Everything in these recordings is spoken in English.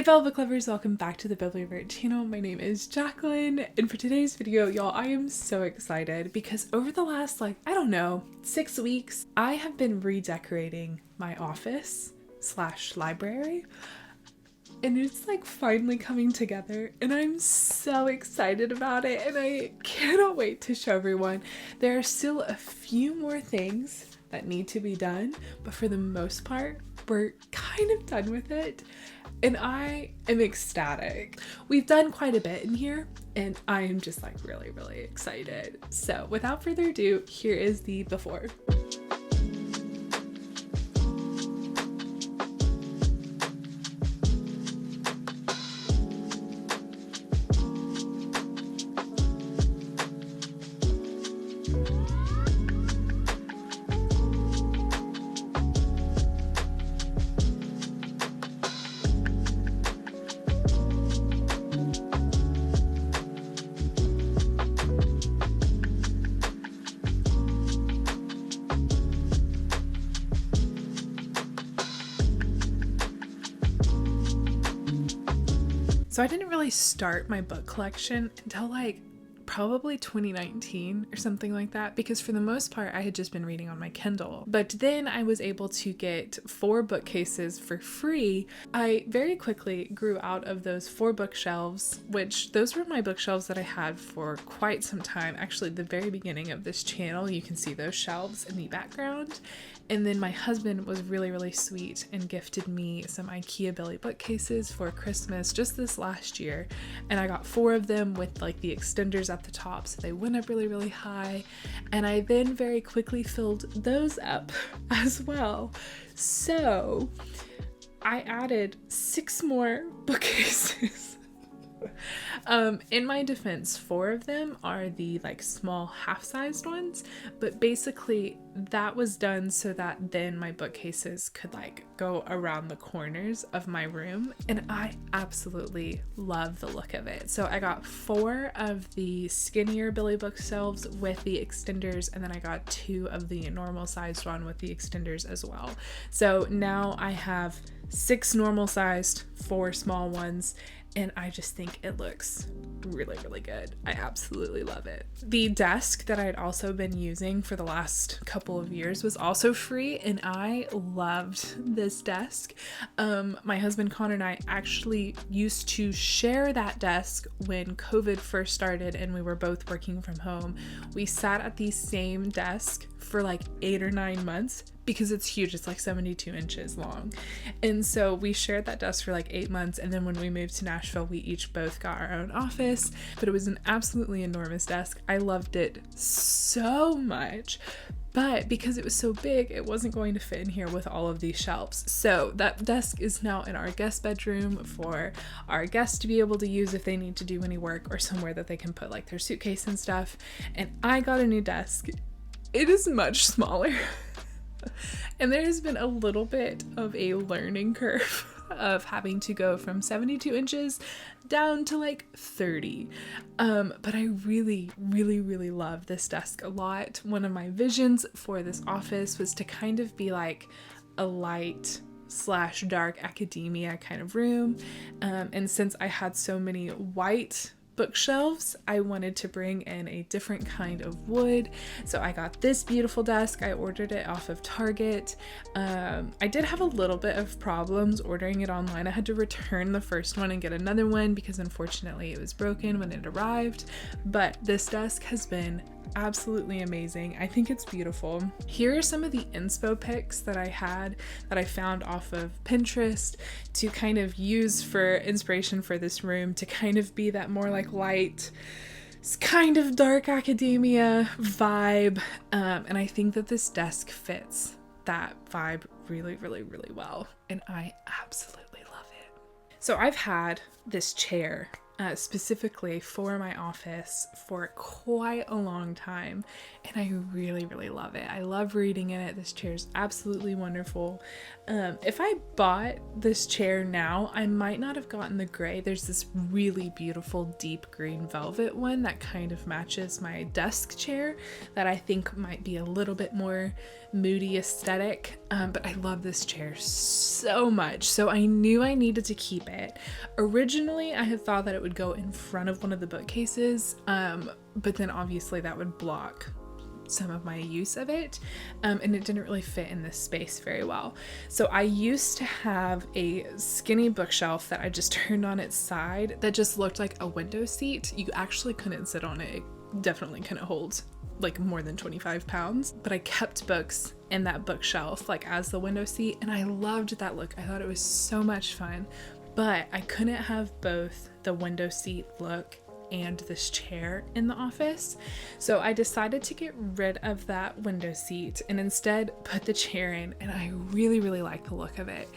Hey fellow book lovers, welcome back to the Bibliovert channel. My name is Jacqueline, and for today's video, y'all, I am so excited because over the last 6 weeks, I have been redecorating my office / library, and it's finally coming together, and I'm so excited about it, and I cannot wait to show everyone. There are still a few more things that need to be done, but for the most part, we're kind of done with it. And I am ecstatic. We've done quite a bit in here, and I am just really, really excited. So without further ado, here is the before. So I didn't really start my book collection until probably 2019 or something like that, because for the most part I had just been reading on my Kindle. But then I was able to get 4 bookcases for free. I very quickly grew out of those 4 bookshelves, which those were my bookshelves that I had for quite some time. Actually, the very beginning of this channel, you can see those shelves in the background. And then my husband was really, really sweet and gifted me some IKEA Billy bookcases for Christmas just this last year. And I got 4 of them with the extenders at the top, so they went up really, really high. And I then very quickly filled those up as well. So I added 6 more bookcases. In my defense, 4 of them are the small half-sized ones, but basically that was done so that then my bookcases could go around the corners of my room, and I absolutely love the look of it. So I got 4 of the skinnier Billy bookshelves with the extenders, and then I got 2 of the normal sized one with the extenders as well. So now I have 6 normal sized, 4 small ones, and I just think it looks really, really good. I absolutely love it. The desk that I'd also been using for the last couple of years was also free, and I loved this desk. My husband Connor and I actually used to share that desk when COVID first started and we were both working from home. We sat at the same desk for 8 or 9 months because it's huge. It's 72 inches long. And so we shared that desk for 8 months. And then when we moved to Nashville, we each both got our own office, but it was an absolutely enormous desk. I loved it so much. But because it was so big, it wasn't going to fit in here with all of these shelves. So that desk is now in our guest bedroom for our guests to be able to use if they need to do any work, or somewhere that they can put their suitcase and stuff. And I got a new desk. It is much smaller. And there has been a little bit of a learning curve of having to go from 72 inches down to 30. But I really, really, really love this desk a lot. One of my visions for this office was to kind of be a light / dark academia kind of room. And since I had so many white bookshelves, I wanted to bring in a different kind of wood. So I got this beautiful desk. I ordered it off of Target. I did have a little bit of problems ordering it online. I had to return the first one and get another one because unfortunately it was broken when it arrived. But this desk has been absolutely amazing. I think it's beautiful. Here are some of the inspo pics that I found off of Pinterest to kind of use for inspiration for this room, to kind of be that more light, kind of dark academia vibe. And I think that this desk fits that vibe really, really, really well. And I absolutely love it. So I've had this chair specifically for my office for quite a long time, and I really, really love it. I love reading in it. This chair is absolutely wonderful. If I bought this chair now, I might not have gotten the gray. There's this really beautiful deep green velvet one that kind of matches my desk chair that I think might be a little bit more moody aesthetic. But I love this chair so much, so I knew I needed to keep it. Originally, I had thought that it would go in front of one of the bookcases, but then obviously that would block some of my use of it, and it didn't really fit in this space very well. So I used to have a skinny bookshelf that I just turned on its side that just looked like a window seat. You actually couldn't sit on it. It definitely couldn't hold like more than 25 pounds, but I kept books in that bookshelf like as the window seat, and I loved that look. I thought it was so much fun, but I couldn't have both the window seat look and this chair in the office. So I decided to get rid of that window seat and instead put the chair in, and I really, really like the look of it.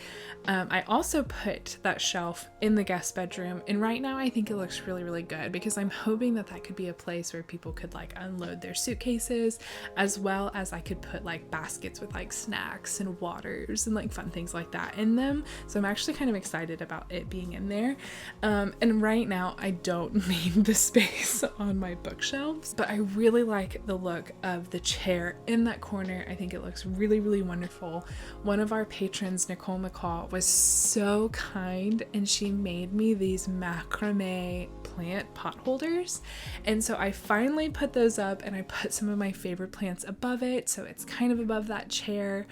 I also put that shelf in the guest bedroom, and right now I think it looks really, really good because I'm hoping that that could be a place where people could like unload their suitcases, as well as I could put like baskets with like snacks and waters and like fun things like that in them. So I'm actually kind of excited about it being in there. And right now I don't need the space on my bookshelves, but I really like the look of the chair in that corner. I think it looks really, really wonderful. One of our patrons, Nicole McCall, was so kind, and she made me these macrame plant pot holders, and so I finally put those up, and I put some of my favorite plants above it, so it's kind of above that chair.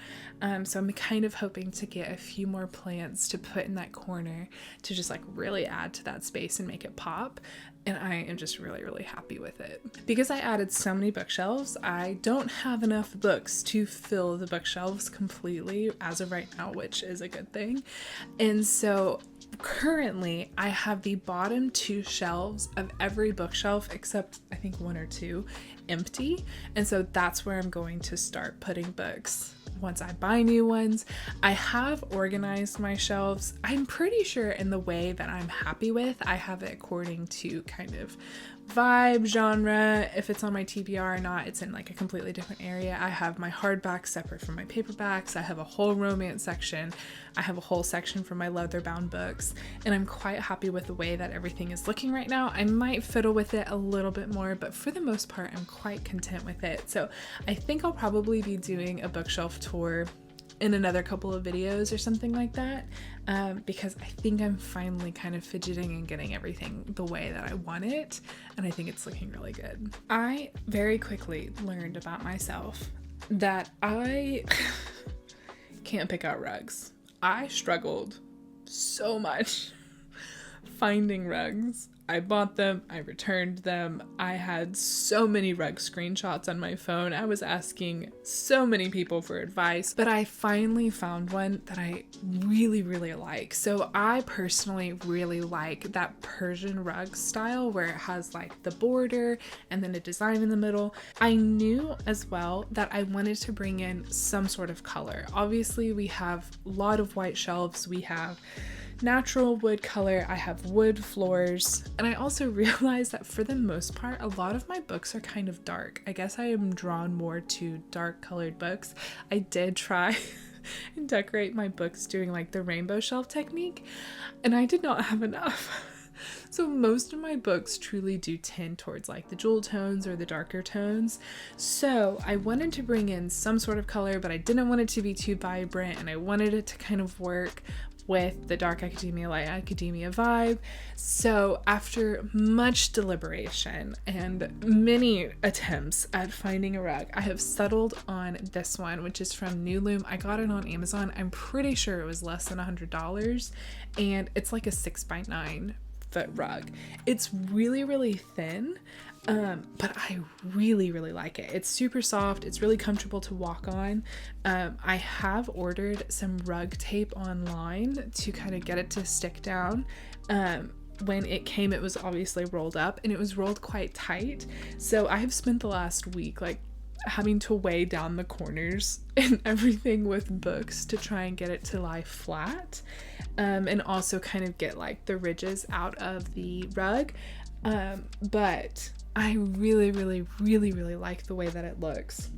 So I'm kind of hoping to get a few more plants to put in that corner to just like really add to that space and make it pop. And I am just really, really happy with it. Because I added so many bookshelves, I don't have enough books to fill the bookshelves completely as of right now, which is a good thing. And so currently I have the bottom 2 shelves of every bookshelf, except I think 1 or 2, empty. And so that's where I'm going to start putting books once I buy new ones. I have organized my shelves, I'm pretty sure in the way that I'm happy with. I have it according to kind of vibe, genre, if it's on my TBR or not. It's in like a completely different area. I have my hardbacks separate from my paperbacks. I have a whole romance section. I have a whole section for my leather bound books, and I'm quite happy with the way that everything is looking right now. I might fiddle with it a little bit more, but for the most part I'm quite content with it. So I think I'll probably be doing a bookshelf tour in another couple of videos or something like that, because I think I'm finally kind of fidgeting and getting everything the way that I want it, and I think it's looking really good. I very quickly learned about myself that I can't pick out rugs. I struggled so much finding rugs. I bought them, I returned them, I had so many rug screenshots on my phone. I was asking so many people for advice, but I finally found one that I really, really like. So I personally really like that Persian rug style where it has like the border and then a design in the middle. I knew as well that I wanted to bring in some sort of color. Obviously we have a lot of white shelves, we have natural wood color, I have wood floors, and I also realized that for the most part a lot of my books are kind of dark. I guess I am drawn more to dark colored books. I did try and decorate my books doing like the rainbow shelf technique, and I did not have enough. So most of my books truly do tend towards like the jewel tones or the darker tones. So I wanted to bring in some sort of color, but I didn't want it to be too vibrant, and I wanted it to kind of work with the dark academia, light academia vibe. So after much deliberation and many attempts at finding a rug, I have settled on this one, which is from New Loom. I got it on Amazon. I'm pretty sure it was less than $100, and it's like a 6x9 foot rug. It's really, really thin, but I really, really like it. It's super soft. It's really comfortable to walk on. I have ordered some rug tape online to kind of get it to stick down. When it came, it was obviously rolled up, and it was rolled quite tight. So I have spent the last week like having to weigh down the corners and everything with books to try and get it to lie flat, and also kind of get like the ridges out of the rug. But I really, really, really, really like the way that it looks.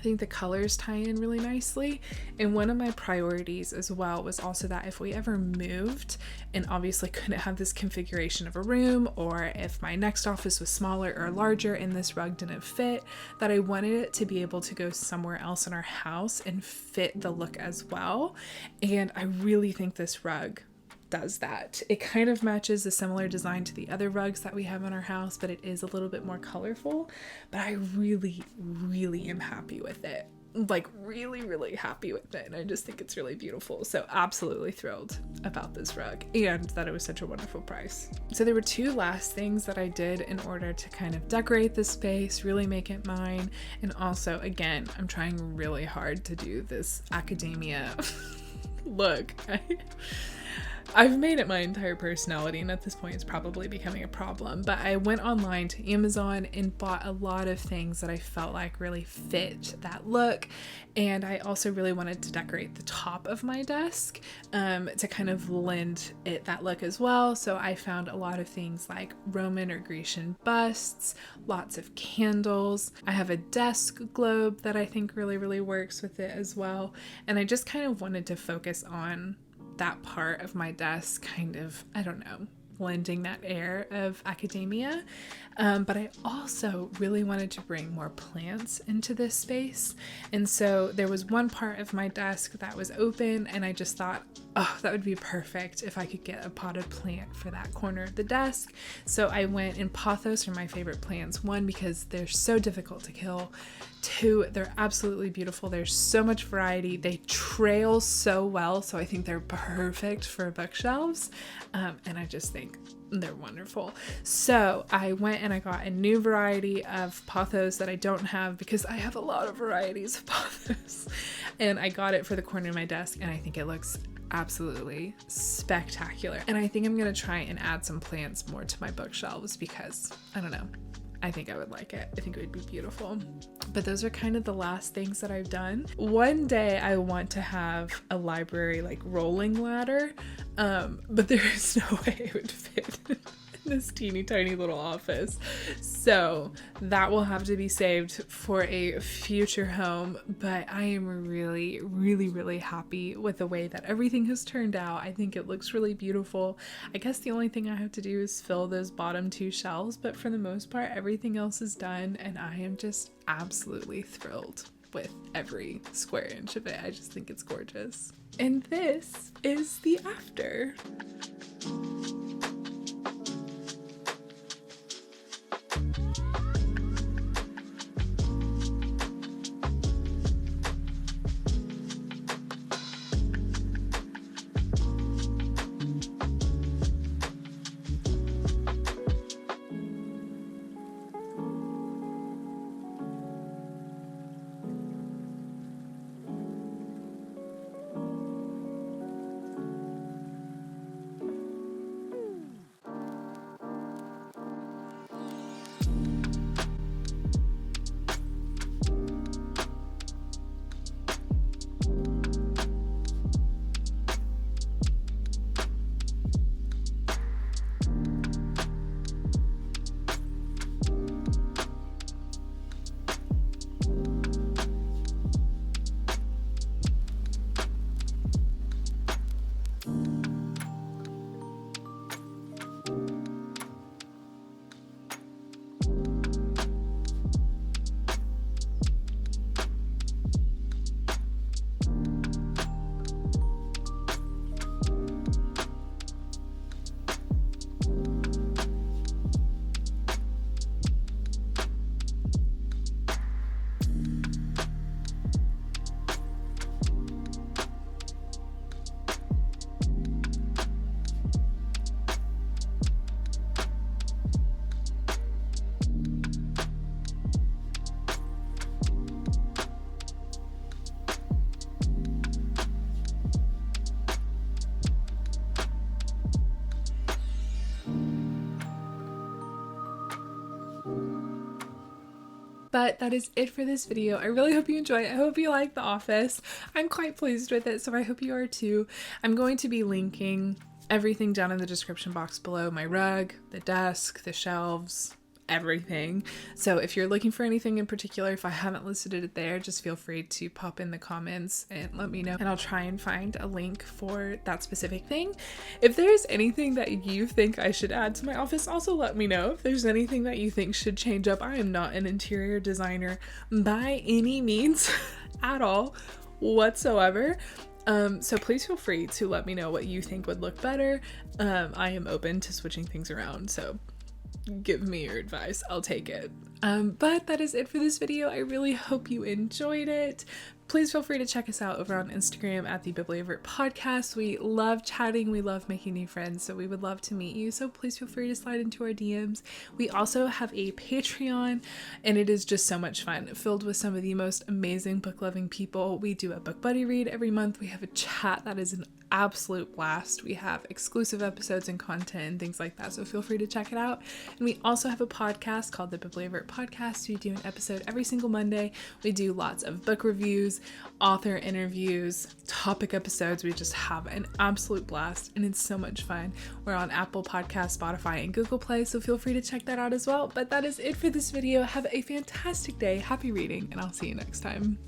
think the colors tie in really nicely. And one of my priorities as well was also that if we ever moved and obviously couldn't have this configuration of a room, or if my next office was smaller or larger and this rug didn't fit, that I wanted it to be able to go somewhere else in our house and fit the look as well. And I really think this rug does that. It kind of matches a similar design to the other rugs that we have in our house, but it is a little bit more colorful. But I really, really am happy with it. Like really, really happy with it. And I just think it's really beautiful. So absolutely thrilled about this rug and that it was such a wonderful price. So there were two last things that I did in order to kind of decorate the space, really make it mine. And also, again, I'm trying really hard to do this academia look. I've made it my entire personality, and at this point it's probably becoming a problem, but I went online to Amazon and bought a lot of things that I felt like really fit that look. And I also really wanted to decorate the top of my desk to kind of lend it that look as well. So I found a lot of things like Roman or Grecian busts, lots of candles. I have a desk globe that I think really, really works with it as well. And I just kind of wanted to focus on that part of my desk, kind of, I don't know, lending that air of academia. But I also really wanted to bring more plants into this space. And so there was one part of my desk that was open, and I just thought, oh, that would be perfect if I could get a potted plant for that corner of the desk. So I went, and pothos are my favorite plants. One, because they're so difficult to kill. Two, they're absolutely beautiful. There's so much variety. They trail so well, so I think they're perfect for bookshelves. And I just think they're wonderful. So I went and I got a new variety of pothos that I don't have, because I have a lot of varieties of pothos. And I got it for the corner of my desk, and I think it looks absolutely spectacular. And I think I'm going to try and add some plants more to my bookshelves, because I don't know, I think I would like it. I think it would be beautiful. But those are kind of the last things that I've done. One day I want to have a library like rolling ladder, but there is no way it would fit in this teeny tiny little office. So that will have to be saved for a future home. But I am really, really, really happy with the way that everything has turned out. I think it looks really beautiful. I guess the only thing I have to do is fill those bottom two shelves, but for the most part, everything else is done, and I am just absolutely thrilled with every square inch of it. I just think it's gorgeous. And this is the after. But that is it for this video. I really hope you enjoy it. I hope you like The Office. I'm quite pleased with it, so I hope you are too. I'm going to be linking everything down in the description box below. My rug, the desk, the shelves, everything. So if you're looking for anything in particular, if I haven't listed it there, just feel free to pop in the comments and let me know, and I'll try and find a link for that specific thing. If there's anything that you think I should add to my office, also let me know. If there's anything that you think should change up, I am not an interior designer by any means at all whatsoever. So please feel free to let me know what you think would look better. I am open to switching things around, so give me your advice. I'll take it. But that is it for this video. I really hope you enjoyed it. Please feel free to check us out over on Instagram at the Bibliovertpodcast. We love chatting. We love making new friends. So we would love to meet you. So please feel free to slide into our DMs. We also have a Patreon, and it is just so much fun, filled with some of the most amazing book-loving people. We do a book buddy read every month. We have a chat that is an absolute blast. We have exclusive episodes and content and things like that, so feel free to check it out. And we also have a podcast called the Bibliovertpodcast. We do an episode every single Monday. We do lots of book reviews, author interviews, topic episodes. We just have an absolute blast, and it's so much fun. We're on Apple Podcasts, Spotify, and Google Play, so feel free to check that out as well. But that is it for this video. Have a fantastic day, happy reading, and I'll see you next time.